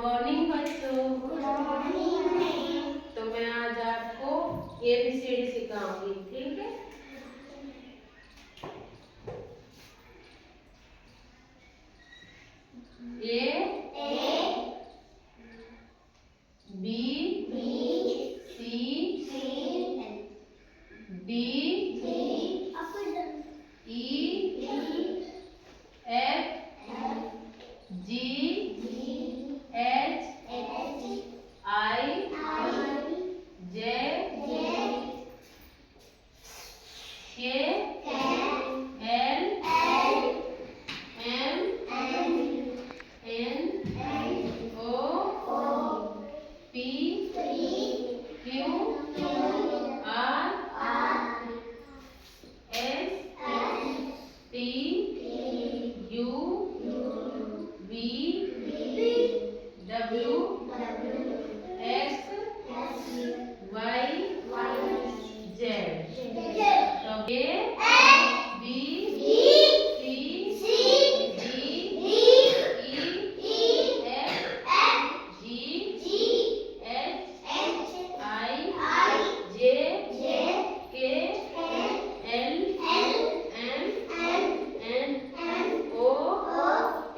Morning बच्चों। Good morning. तो मैं आज आपको ABCD सिखाऊंगी, ठीक है। A B C D E F G H I J K L M N O P Q R S T U V W X Y Z। तो A B C D E F G H I J K L M N O P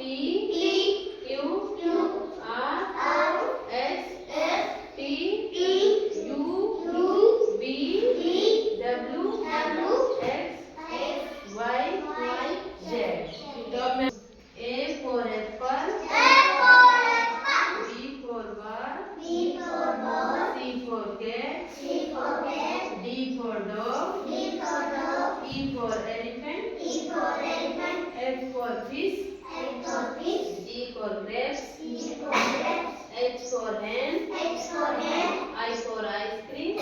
Q R S T U V W X Y Z। तो अब मैं A for apple, B for ball, C for cat, D for dog, E for elephant, F for fish, G for grapes, H for hen, I for ice cream,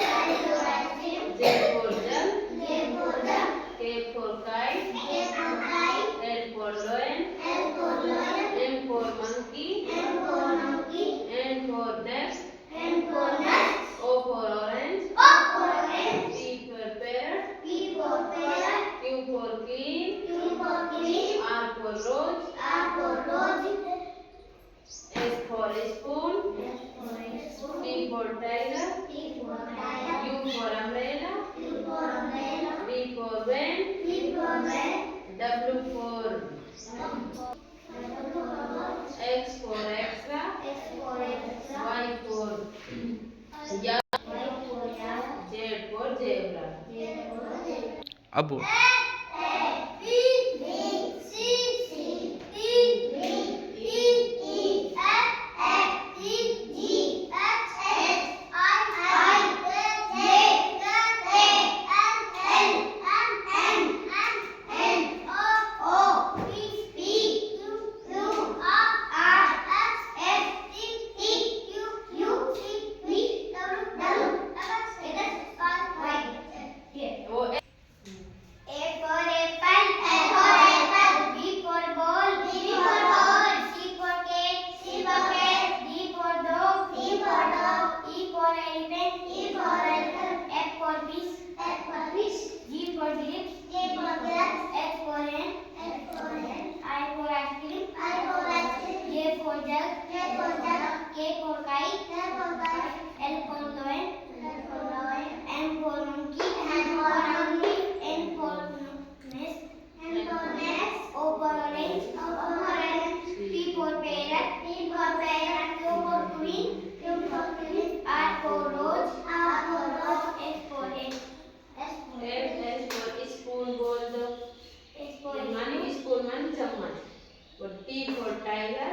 Z for jug, K for kite, L for lion, M for monkey, N for nest, O for orange, P for parrot, Q for queen, R for rose, S for spoon, T for tiger, U for umbrella, V for van, W for X for extra, Y for yak, Z for zebra। अब बोल। K for kite, L for lion, M for monkey, N for nest, O for orange, P for parrot, Q for queen, R for rose, S for hen, S for spoon बोल दो, माने spoon माने चम्मच। और T for tiger,